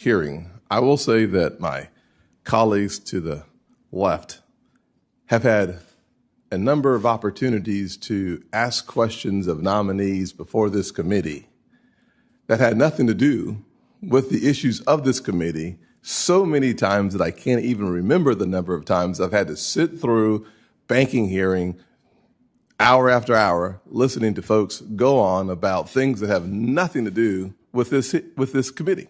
hearing. I will say that my colleagues to the left have had a number of opportunities to ask questions of nominees before this committee that had nothing to do with the issues of this committee so many times that I can't even remember the number of times I've had to sit through banking hearing hour after hour listening to folks go on about things that have nothing to do with this committee.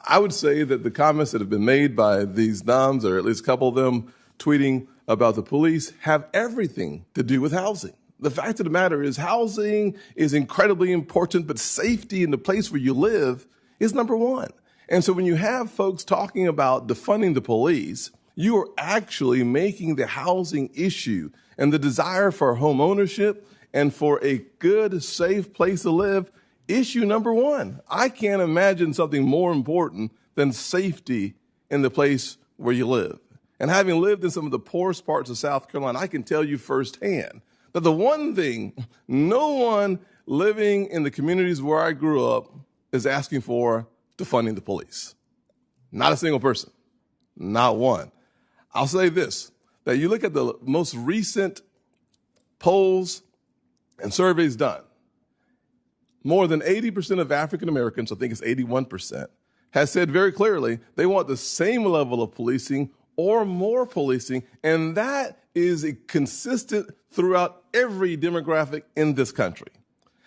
I would say that the comments that have been made by these noms, or at least a couple of them tweeting about the police, have everything to do with housing. The fact of the matter is housing is incredibly important, but safety in the place where you live is number one. And so when you have folks talking about defunding the police, you are actually making the housing issue and the desire for home ownership and for a good, safe place to live issue number one. I can't imagine something more important than safety in the place where you live. And having lived in some of the poorest parts of South Carolina, I can tell you firsthand that the one thing no one living in the communities where I grew up is asking for defunding the police. Not a single person, not one. I'll say this, that you look at the most recent polls and surveys done, more than 80% of African Americans, I think it's 81%, has said very clearly they want the same level of policing or more policing, and that is consistent throughout every demographic in this country.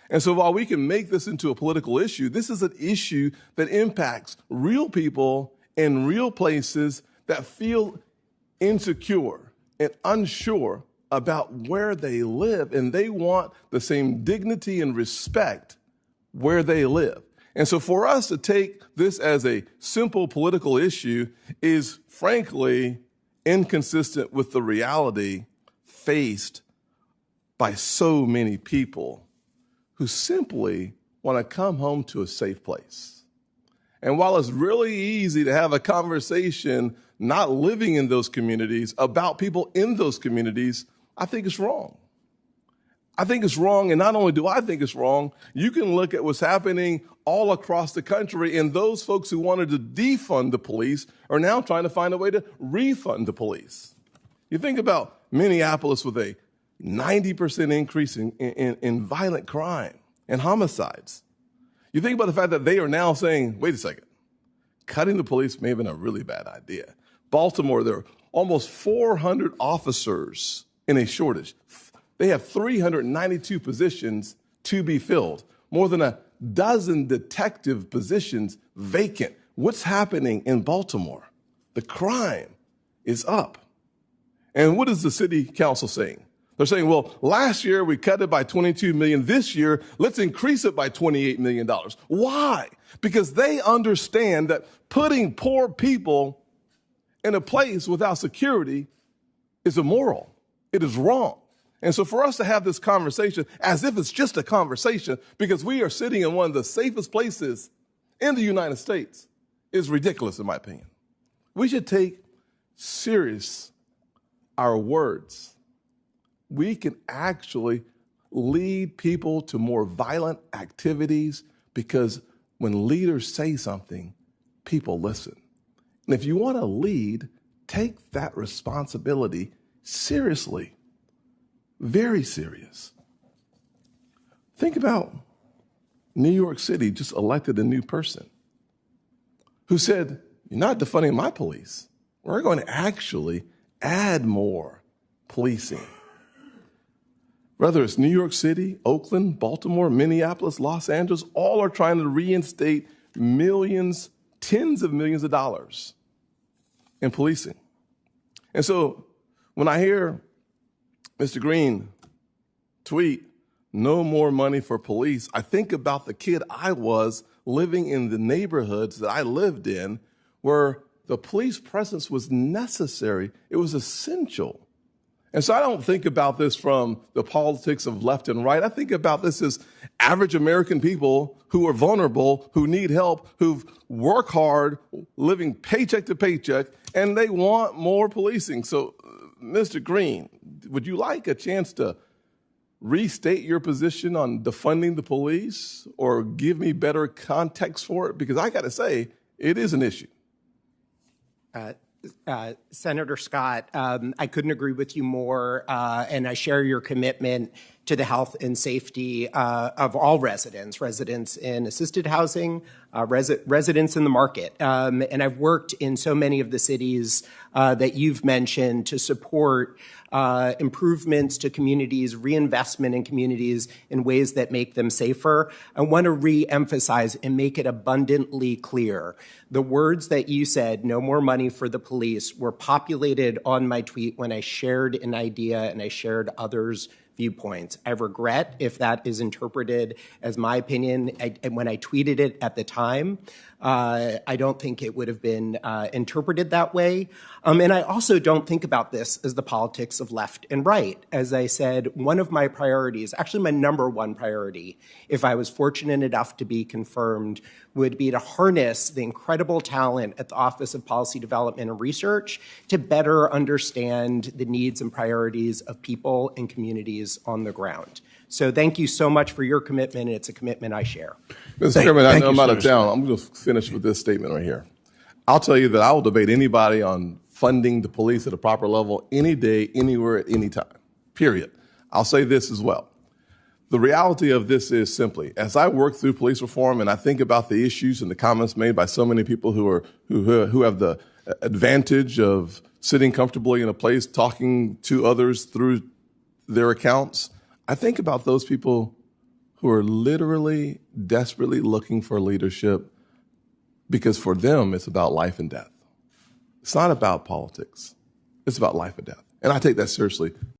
And so while we can make this into a political issue, this is an issue that impacts real people in real places that feel insecure and unsure about where they live, and they want the same dignity and respect where they live. And so for us to take this as a simple political issue is frankly inconsistent with the reality faced by so many people who simply want to come home to a safe place. And while it's really easy to have a conversation not living in those communities about people in those communities, I think it's wrong. I think it's wrong, and not only do I think it's wrong, you can look at what's happening all across the country, and those folks who wanted to defund the police are now trying to find a way to refund the police. You think about Minneapolis with a 90% increase in violent crime and homicides. You think about the fact that they are now saying, wait a second, cutting the police may have been a really bad idea. Baltimore, there are almost 400 officers in a shortage. They have 392 positions to be filled, more than a dozen detective positions vacant. What's happening in Baltimore? The crime is up. And what is the city council saying? They're saying, well, last year we cut it by $22 million. This year, let's increase it by $28 million. Why? Because they understand that putting poor people in a place without security is immoral. It is wrong. And so for us to have this conversation as if it's just a conversation because we are sitting in one of the safest places in the United States is ridiculous, in my opinion. We should take serious our words. We can actually lead people to more violent activities because when leaders say something, people listen. And if you want to lead, take that responsibility seriously. Very serious. Think about New York City just elected a new person who said, you're not defunding my police. We're going to actually add more policing. Whether it's New York City, Oakland, Baltimore, Minneapolis, Los Angeles, all are trying to reinstate millions, tens of millions of dollars in policing. And so when I hear Mr. Greene tweet, no more money for police, I think about the kid I was living in the neighborhoods that I lived in where the police presence was necessary. It was essential. And so I don't think about this from the politics of left and right. I think about this as average American people who are vulnerable, who need help, who've worked hard, living paycheck to paycheck, and they want more policing. So, Mr. Greene, would you like a chance to restate your position on defunding the police or give me better context for it? Because I got to say, It is an issue. Senator Scott, I couldn't agree with you more, and I share your commitment to the health and safety of all residents in assisted housing, residents in the market. And I've worked in so many of the cities that you've mentioned to support improvements to communities, reinvestment in communities in ways that make them safer. I want to re-emphasize and make it abundantly clear. The words that you said, no more money for the police, were populated on my tweet when I shared an idea and I shared others' viewpoints. I regret if that is interpreted as my opinion. And when I tweeted it at the time, I don't think it would have been interpreted that way. And I also don't think about this as the politics of left and right. As I said, one of my priorities, actually my number one priority, if I was fortunate enough to be confirmed, would be to harness the incredible talent at the Office of Policy Development and Research to better understand the needs and priorities of people and communities on the ground. So thank you so much for your commitment, and it's a commitment I share. Mr. Chairman, I know I'm out of town. I'm going to finish with this statement right here. I'll tell you that I will debate anybody on funding the police at a proper level any day, anywhere, at any time, period. I'll say this as well. The reality of this is simply, as I work through police reform and I think about the issues and the comments made by so many people who have the advantage of sitting comfortably in a place talking to others through their accounts, I think about those people who are literally desperately looking for leadership because for them it's about life and death. It's not about politics. It's about life and death. And I take that seriously